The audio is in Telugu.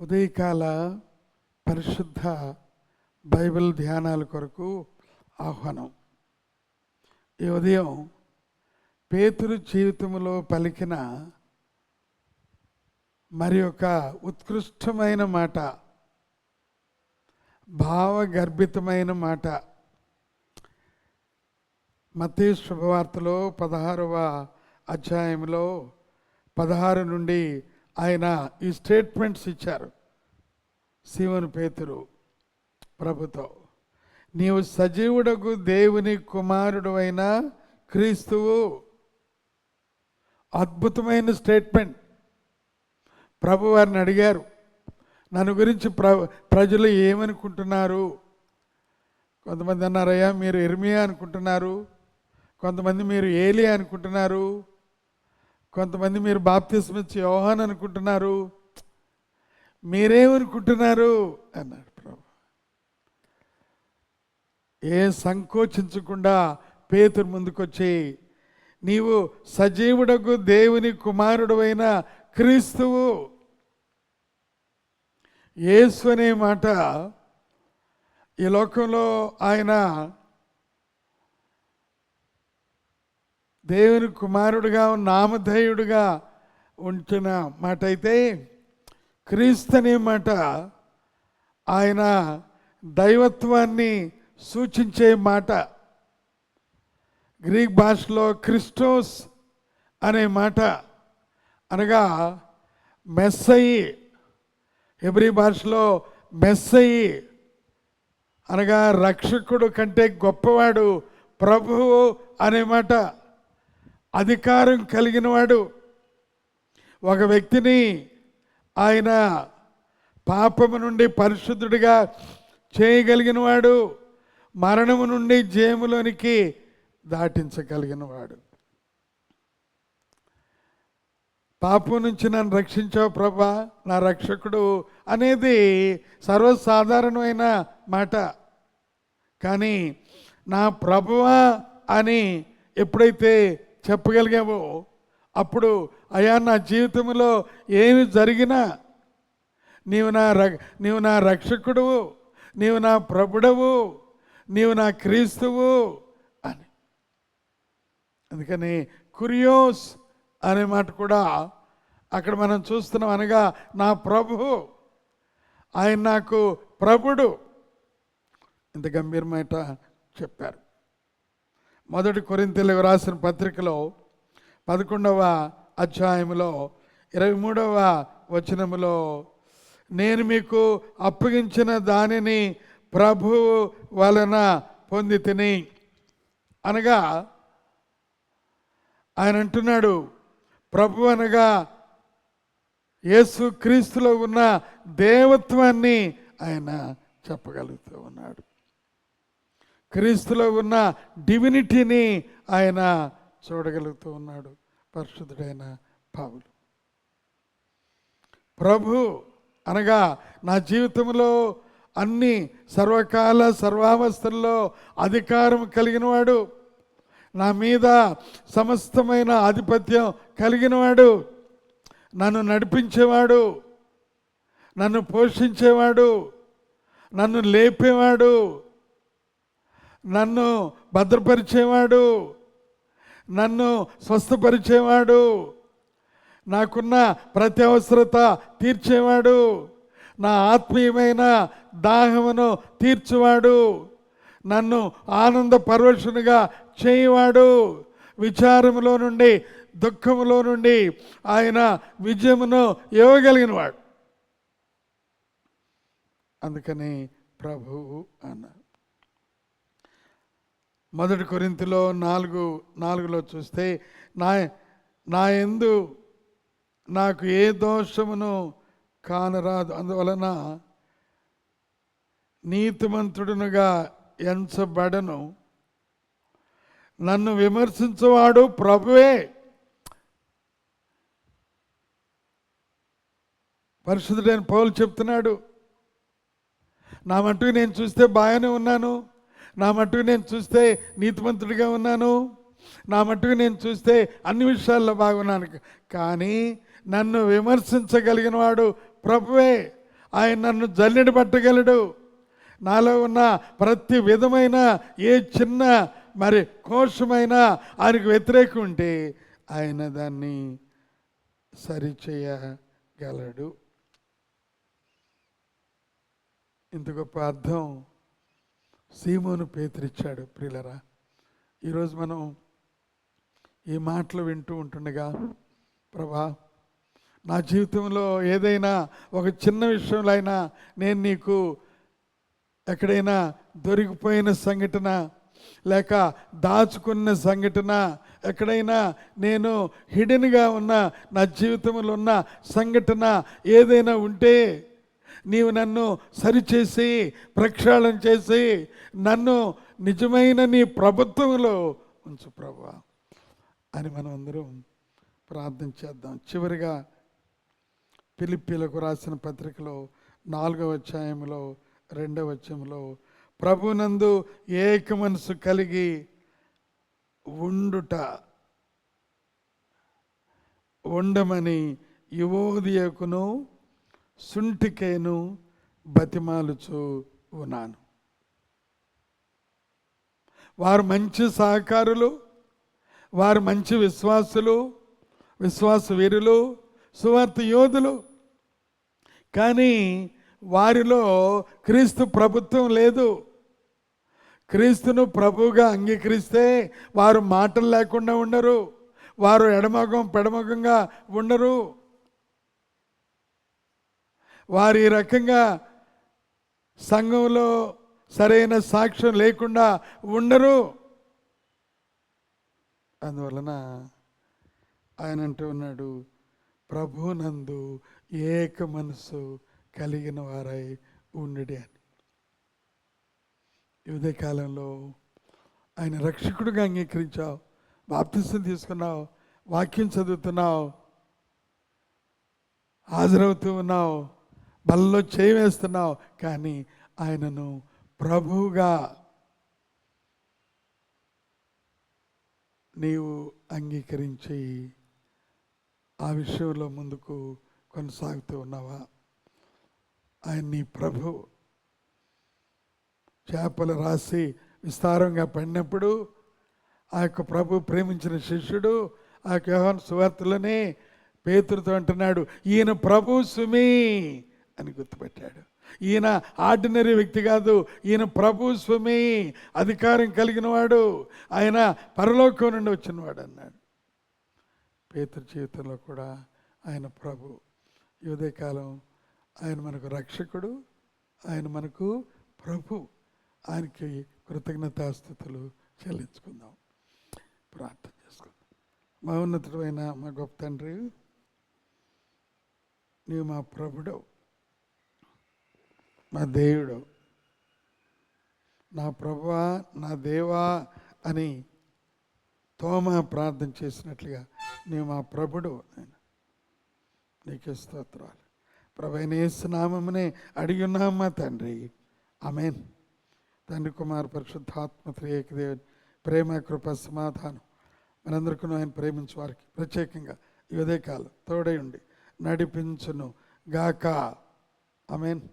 ఉదయకాల పరిశుద్ధ బైబిల్ ధ్యానాల కొరకు ఆహ్వానం. ఈ ఉదయం పేతురు జీవితంలో పలికిన మరి ఒక ఉత్కృష్టమైన మాట, భావగర్భితమైన మాట. మత్తయి శుభవార్తలో 16వ అధ్యాయంలో 16 నుండి ఆయన ఈ స్టేట్మెంట్స్ ఇచ్చారు. సీమోను పేతురు ప్రభుతో, నీవు సజీవుడగు దేవుని కుమారుడు అయిన క్రీస్తువు. అద్భుతమైన స్టేట్మెంట్. ప్రభు వారిని అడిగారు, నన్ను గురించి ప్రజలు ఏమనుకుంటున్నారు? కొంతమంది అన్నారయ్యా మీరు ఇర్మియా అనుకుంటున్నారు, కొంతమంది మీరు ఏలియా అనుకుంటున్నారు, కొంతమంది మీరు బాప్తిస్మిచ్చి యోహాన్ అనుకుంటున్నారు, మీరేమనుకుంటున్నారు అన్నాడు ప్రభు. ఏ సంకోచించకుండా పేతురు ముందుకొచ్చి, నీవు సజీవుడకు దేవుని కుమారుడు అయిన క్రీస్తువు. యేసు అనే మాట ఈ లోకంలో ఆయన దేవుని కుమారుడుగా నామధేయుడుగా ఉంటున్న మాట అయితే, క్రీస్తు అనే మాట ఆయన దైవత్వాన్ని సూచించే మాట. గ్రీక్ భాషలో క్రిస్టోస్ అనే మాట అనగా మెస్సయి, హెబ్రీ భాషలో మెస్సయి అనగా రక్షకుడు కంటే గొప్పవాడు, ప్రభువు అనే మాట. అధికారం కలిగినవాడు. ఒక వ్యక్తిని ఆయన పాపము నుండి పరిశుద్ధుడిగా చేయగలిగినవాడు, మరణము నుండి జయములోనికి దాటించగలిగినవాడు. పాపం నుంచి నన్ను రక్షించావు ప్రభా, నా రక్షకుడు అనేది సర్వసాధారణమైన మాట. కానీ నా ప్రభువా అని ఎప్పుడైతే చెప్పగలిగావో అప్పుడు అయా నా జీవితంలో ఏమి జరిగినా నీవు నా రక్షకుడువు, నీవు నా ప్రభుడవు, నీవు నా క్రీస్తువు అని. అందుకని కురియోస్ అనే మాట కూడా అక్కడ మనం చూస్తున్నాం. అనగా నా ప్రభువు, ఆయన నాకు ప్రభుడు. ఇంత గంభీరమైన చెప్పారు. 1 కొరింథీయులకు రాసిన పత్రికలో 11వ అధ్యాయంలో 23వ వచనములో, నేను మీకు అప్పగించిన దానిని ప్రభువు వలన పొందితిని అనగా ఆయన అంటున్నాడు, ప్రభు అనగా యేసు క్రీస్తులో ఉన్న దేవత్వాన్ని ఆయన చెప్పగలుగుతూ ఉన్నాడు. క్రీస్తులో ఉన్న డివినిటీని ఆయన చూడగలుగుతూ ఉన్నాడు. పరిశుద్ధుడైన పౌలు ప్రభు అనగా నా జీవితంలో అన్ని సర్వకాల సర్వావస్థల్లో అధికారం కలిగినవాడు, నా మీద సమస్తమైన ఆధిపత్యం కలిగినవాడు, నన్ను నడిపించేవాడు, నన్ను పోషించేవాడు, నన్ను లేపేవాడు, నన్ను భద్రపరిచేవాడు, నన్ను స్వస్థపరిచేవాడు, నాకున్న ప్రతి అవసరత తీర్చేవాడు, నా ఆత్మీయమైన దాహమును తీర్చువాడు, నన్ను ఆనంద పరవశునిగా చేయవాడు, విచారములో నుండి దుఃఖములో నుండి ఆయన విజయమును ఇవ్వగలిగినవాడు. అందుకని ప్రభువు అన్నారు. 1 కొరింథీయులో 4:4 చూస్తే, నా యందు నాకు ఏ దోషమును కానరాదు, అందువలన నీతిమంతుడునుగా ఎంచబడను, నన్ను విమర్శించువాడు ప్రభువే. పరిశుద్ధుడైన పౌలు చెప్తున్నాడు, నా మట్టుకు నేను చూస్తే బాగానే ఉన్నాను, నా మట్టుకు నేను చూస్తే నీతిమంతుడిగా ఉన్నాను, నా మట్టుకు నేను చూస్తే అన్ని విషయాల్లో బాగున్నాను, కానీ నన్ను విమర్శించగలిగిన వాడు ప్రభువే. ఆయన నన్ను జల్లెడ పట్టగలడు. నాలో ఉన్న ప్రతి విధమైన ఏ చిన్న మరి కోశమైనా ఆయనకు వ్యతిరేకం ఉంటే ఆయన దాన్ని సరిచేయగలడు. ఇంత గొప్ప అర్థం సీమోను పేతురిచ్చాడు. ప్రియులరా, ఈరోజు మనం ఈ మాటలు వింటూ ఉంటుండగా, ప్రభా, నా జీవితంలో ఏదైనా ఒక చిన్న విషయంలో అయినా నేను నీకు ఎక్కడైనా దొరికిపోయిన సంఘటన, లేక దాచుకున్న సంఘటన, ఎక్కడైనా నేను హిడెన్గా ఉన్న నా జీవితంలో ఉన్న సంఘటన ఏదైనా ఉంటే నీవు నన్ను సరిచేసి ప్రక్షాళన చేసి నన్ను నిజమైన నీ ప్రభుత్వంలో ఉంచు ప్రభువా అని మనం అందరం ప్రార్థన చేద్దాం. చివరిగా ఫిలిప్పీలకు రాసిన పత్రికలో 4వ అధ్యాయంలో 2వ వచనంలో ప్రభునందు ఏక మనసు కలిగి ఉండమని యువోదియకును సుంటికేను బతిమాలుచు ఉన్నాను. వారు మంచి సహకారులు, వారు మంచి విశ్వాసులు, విశ్వాస వీరులు, సువార్త యోధులు. కానీ వారిలో క్రీస్తు ప్రభుత్వం లేదు. క్రీస్తును ప్రభువుగా అంగీకరిస్తే వారు మాటలు లేకుండా ఉండరు, వారు ఎడమగం పెడమగంగా ఉండరు, వారు ఈ రకంగా సంఘంలో సరైన సాక్ష్యం లేకుండా ఉండరు. అందువలన ఆయన అంటూ ఉన్నాడు, ప్రభునందు ఏక మనసు కలిగిన వారై ఉండుడి అని. ఈ ఉదయకాలంలో ఆయన రక్షకుడిగా అంగీకరించావు, బాప్తిసం తీసుకున్నావు, వాక్యం చదువుతున్నావు, హాజరవుతూ ఉన్నావు, బలలో చేయి వేస్తున్నావు. కానీ ఆయనను ప్రభువుగా నీవు అంగీకరించి ఆ విషయంలో ముందుకు కొనసాగుతూ ఉన్నావా? ఆయన నీ ప్రభు. చేపలు రాసి విస్తారంగా పడినప్పుడు ఆ యొక్క ప్రభు ప్రేమించిన శిష్యుడు ఆ యొక్క యోహాను సువార్తలోనే పేతురుతో అంటున్నాడు, ఈయన ప్రభు సుమి అని గుర్తుపెట్టాడు. ఈయన ఆర్డినరీ వ్యక్తి కాదు, ఈయన ప్రభు స్వామి, అధికారం కలిగిన వాడు, ఆయన పరలోకం నుండి వచ్చినవాడు అన్నాడు. పేతురు జీవితంలో కూడా ఆయన ప్రభు. ఈ ఉదయకాలం ఆయన మనకు రక్షకుడు, ఆయన మనకు ప్రభు. ఆయనకి కృతజ్ఞతాస్తుతులు చెల్లించుకుందాం, ప్రార్థన చేసుకుందాం. మా ఉన్నతుడు అయిన మా గొప్ప తండ్రి, నీవు మా ప్రభుడు, మా దేవుడు, నా ప్రభువా, నా దేవా అని తోమా ప్రార్థన చేసినట్లుగా నీవు మా ప్రభుడు. నీకే స్తోత్రాలు ప్రభువైన యేసు నామమునే అడిగి ఉన్నాం మా తండ్రి, ఆమేన్. తండ్రి, కుమార పరిశుద్ధాత్మ త్రియేక దేవుని ప్రేమ, కృప, సమాధానం మనందరికీ ఆయన ప్రేమించే వారికి ప్రత్యేకంగా ఈ ఉదయకాలం తోడై ఉండి నడిపించును గాక. ఆమేన్.